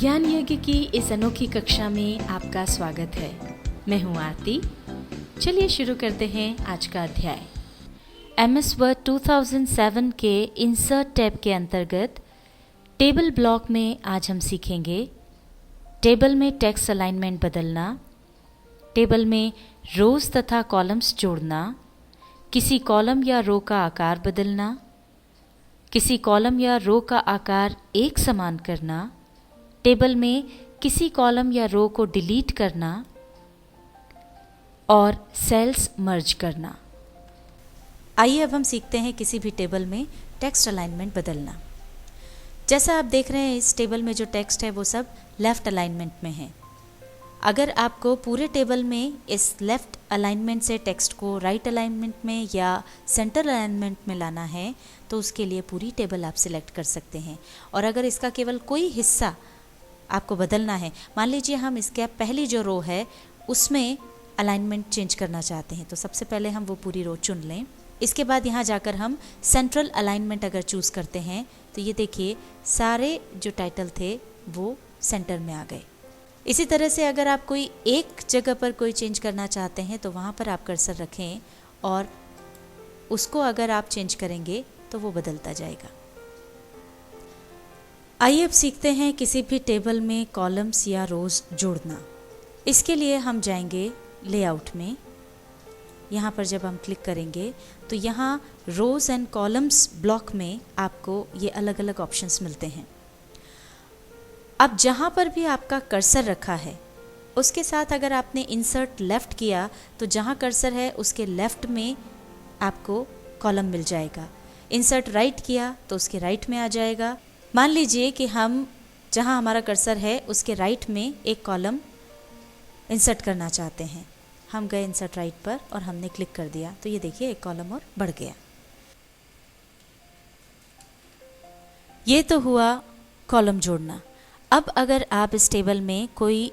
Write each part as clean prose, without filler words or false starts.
ज्ञान यज्ञ की इस अनोखी कक्षा में आपका स्वागत है। मैं हूं आरती। चलिए शुरू करते हैं आज का अध्याय। MS वर्ड 2007 के इंसर्ट टैब के अंतर्गत टेबल ब्लॉक में आज हम सीखेंगे टेबल में टेक्स्ट अलाइनमेंट बदलना, टेबल में रोज तथा कॉलम्स जोड़ना, किसी कॉलम या रो का आकार बदलना, किसी कॉलम या रो का आकार एक समान करना, टेबल में किसी कॉलम या रो को डिलीट करना और सेल्स मर्ज करना। आइए अब हम सीखते हैं किसी भी टेबल में टेक्स्ट अलाइनमेंट बदलना। जैसा आप देख रहे हैं इस टेबल में जो टेक्स्ट है वो सब लेफ्ट अलाइनमेंट में है। अगर आपको पूरे टेबल में इस लेफ्ट अलाइनमेंट से टेक्स्ट को राइट अलाइनमेंट में या सेंटर अलाइनमेंट में लाना है तो उसके लिए पूरी टेबल आप सिलेक्ट कर सकते हैं। और अगर इसका केवल कोई हिस्सा आपको बदलना है, मान लीजिए हम इसके पहली जो रो है उसमें अलाइनमेंट चेंज करना चाहते हैं, तो सबसे पहले हम वो पूरी रो चुन लें। इसके बाद यहाँ जाकर हम सेंट्रल अलाइनमेंट अगर चूज़ करते हैं तो ये देखिए सारे जो टाइटल थे वो सेंटर में आ गए। इसी तरह से अगर आप कोई एक जगह पर कोई चेंज करना चाहते हैं तो वहाँ पर आप कर्सर रखें और उसको अगर आप चेंज करेंगे तो वो बदलता जाएगा। आइए अब सीखते हैं किसी भी टेबल में कॉलम्स या रोज जोड़ना। इसके लिए हम जाएंगे लेआउट में। यहाँ पर जब हम क्लिक करेंगे तो यहाँ रोज एंड कॉलम्स ब्लॉक में आपको ये अलग अलग ऑप्शंस मिलते हैं। अब जहाँ पर भी आपका कर्सर रखा है उसके साथ अगर आपने इंसर्ट लेफ्ट किया तो जहाँ कर्सर है उसके लेफ्ट में आपको कॉलम मिल जाएगा। इंसर्ट राइट किया तो उसके राइट में आ जाएगा। मान लीजिए कि हम जहाँ हमारा कर्सर है उसके राइट में एक कॉलम इंसर्ट करना चाहते हैं। हम गए इंसर्ट राइट पर और हमने क्लिक कर दिया तो ये देखिए एक कॉलम और बढ़ गया। ये तो हुआ कॉलम जोड़ना। अब अगर आप इस टेबल में कोई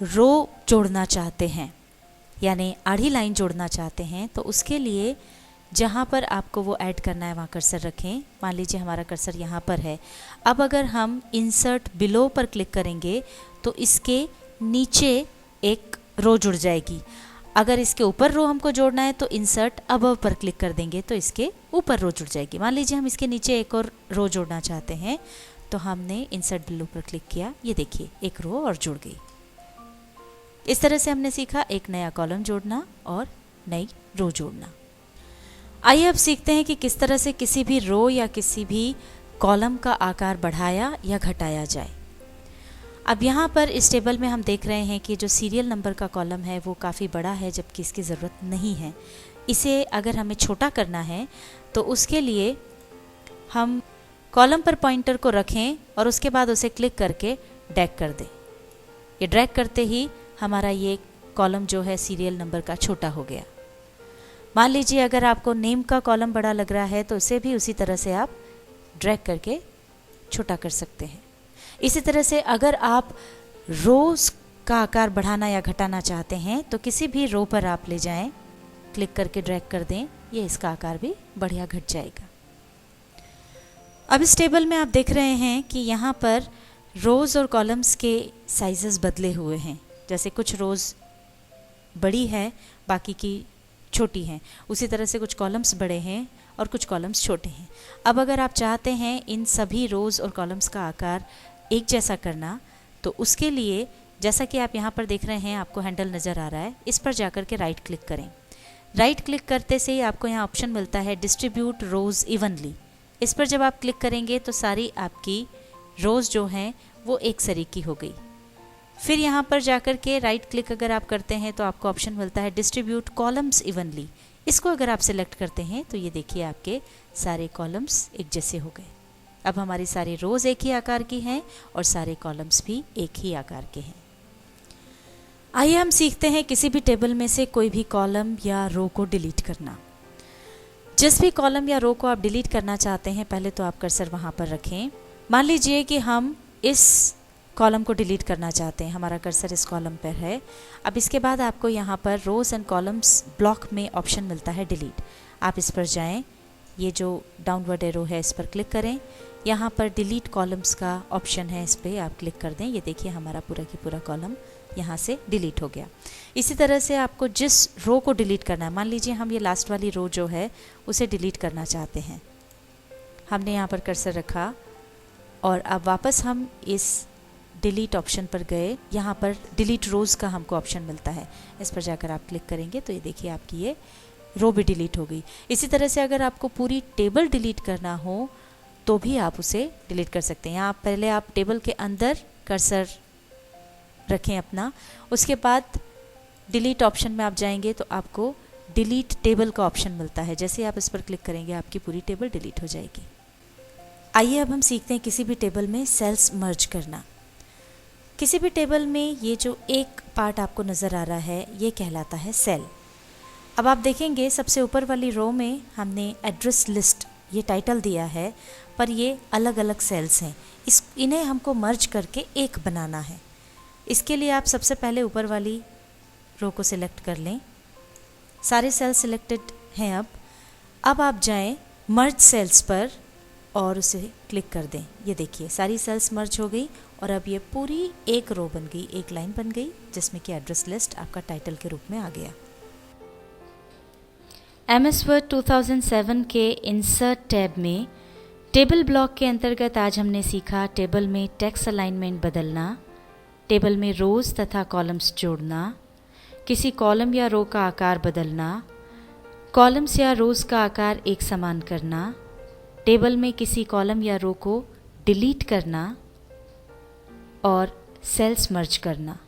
रो जोड़ना चाहते हैं यानी आड़ी लाइन जोड़ना चाहते हैं तो उसके लिए जहाँ पर आपको वो ऐड करना है वहाँ कर्सर रखें। मान लीजिए हमारा कर्सर यहाँ पर है। अब अगर हम इंसर्ट बिलो पर क्लिक करेंगे तो इसके नीचे एक रो जुड़ जाएगी। अगर इसके ऊपर रो हमको जोड़ना है तो इंसर्ट अबव पर क्लिक कर देंगे तो इसके ऊपर रो जुड़ जाएगी। मान लीजिए हम इसके नीचे एक और रो जोड़ना चाहते हैं तो हमने इंसर्ट बिलो पर क्लिक किया, ये देखिए एक रो और जुड़ गई। इस तरह से हमने सीखा एक नया कॉलम जोड़ना और नई रो जोड़ना। आइए अब सीखते हैं कि किस तरह से किसी भी रो या किसी भी कॉलम का आकार बढ़ाया या घटाया जाए। अब यहाँ पर इस टेबल में हम देख रहे हैं कि जो सीरियल नंबर का कॉलम है वो काफ़ी बड़ा है जबकि इसकी ज़रूरत नहीं है। इसे अगर हमें छोटा करना है तो उसके लिए हम कॉलम पर पॉइंटर को रखें और उसके बाद उसे क्लिक करके ड्रैग कर दें। ये ड्रैग करते ही हमारा ये कॉलम जो है सीरियल नंबर का छोटा हो गया। मान लीजिए अगर आपको नेम का कॉलम बड़ा लग रहा है तो उसे भी उसी तरह से आप ड्रैग करके छोटा कर सकते हैं। इसी तरह से अगर आप रोज का आकार बढ़ाना या घटाना चाहते हैं तो किसी भी रो पर आप ले जाएं, क्लिक करके ड्रैग कर दें, ये इसका आकार भी बढ़िया घट जाएगा। अब इस टेबल में आप देख रहे हैं कि यहाँ पर रोज और कॉलम्स के साइजेस बदले हुए हैं। जैसे कुछ रोज बड़ी है बाकी की छोटी हैं, उसी तरह से कुछ कॉलम्स बड़े हैं और कुछ कॉलम्स छोटे हैं। अब अगर आप चाहते हैं इन सभी रोज और कॉलम्स का आकार एक जैसा करना तो उसके लिए जैसा कि आप यहाँ पर देख रहे हैं आपको हैंडल नज़र आ रहा है, इस पर जाकर के राइट क्लिक करें। राइट क्लिक करते से ही आपको यहाँ ऑप्शन मिलता है डिस्ट्रीब्यूट रोज इवनली। इस पर जब आप क्लिक करेंगे तो सारी आपकी रोज जो हैं वो एक सरीकी हो गई। फिर यहाँ पर जाकर के राइट क्लिक अगर आप करते हैं तो आपको ऑप्शन मिलता है डिस्ट्रीब्यूट कॉलम्स इवनली। इसको अगर आप सिलेक्ट करते हैं तो ये देखिए आपके सारे कॉलम्स एक जैसे हो गए। अब हमारी सारी रोज एक ही आकार की हैं और सारे कॉलम्स भी एक ही आकार के हैं। आइए हम सीखते हैं किसी भी टेबल में से कोई भी कॉलम या रो को डिलीट करना। जिस भी कॉलम या रो को आप डिलीट करना चाहते हैं पहले तो आप कर्सर वहाँ पर रखें। मान लीजिए कि हम इस कॉलम को डिलीट करना चाहते हैं, हमारा कर्सर इस कॉलम पर है। अब इसके बाद आपको यहाँ पर रोज एंड कॉलम्स ब्लॉक में ऑप्शन मिलता है डिलीट। आप इस पर जाएं, ये जो डाउनवर्ड एरो है इस पर क्लिक करें। यहाँ पर डिलीट कॉलम्स का ऑप्शन है, इस पर आप क्लिक कर दें। ये देखिए हमारा पूरा की पूरा कॉलम यहाँ से डिलीट हो गया। इसी तरह से आपको जिस रो को डिलीट करना है, मान लीजिए हम ये लास्ट वाली रो जो है उसे डिलीट करना चाहते हैं, हमने यहाँ पर कर्सर रखा और अब वापस हम इस डिलीट ऑप्शन पर गए। यहाँ पर डिलीट रोज़ का हमको ऑप्शन मिलता है, इस पर जाकर आप क्लिक करेंगे तो ये देखिए आपकी ये रो भी डिलीट हो गई। इसी तरह से अगर आपको पूरी टेबल डिलीट करना हो तो भी आप उसे डिलीट कर सकते हैं। यहाँ पहले आप टेबल के अंदर कर्सर रखें अपना, उसके बाद डिलीट ऑप्शन में आप जाएंगे तो आपको डिलीट टेबल का ऑप्शन मिलता है। जैसे आप इस पर क्लिक करेंगे आपकी पूरी टेबल डिलीट हो जाएगी। आइए अब हम सीखते हैं किसी भी टेबल में सेल्स मर्ज करना। किसी भी टेबल में ये जो एक पार्ट आपको नज़र आ रहा है ये कहलाता है सेल। अब आप देखेंगे सबसे ऊपर वाली रो में हमने एड्रेस लिस्ट ये टाइटल दिया है, पर ये अलग अलग सेल्स हैं। इन्हें हमको मर्ज करके एक बनाना है। इसके लिए आप सबसे पहले ऊपर वाली रो को सिलेक्ट कर लें। सारे सेल्स सिलेक्टेड हैं। अब आप जाएं मर्ज सेल्स पर और उसे क्लिक कर दें। ये देखिए सारी सेल्स मर्ज हो गई और अब ये पूरी एक रो बन गई, एक लाइन बन गई, जिसमें कि एड्रेस लिस्ट आपका टाइटल के रूप में आ गया। MS वर्ड 2007 के इंसर्ट टैब में टेबल ब्लॉक के अंतर्गत आज हमने सीखा टेबल में टेक्स्ट अलाइनमेंट बदलना, टेबल में रोज़ तथा कॉलम्स जोड़ना, किसी कॉलम या रो का आकार बदलना, कॉलम्स या रोज़ का आकार एक समान करना, टेबल में किसी कॉलम या रो को डिलीट करना और सेल्स मर्ज करना।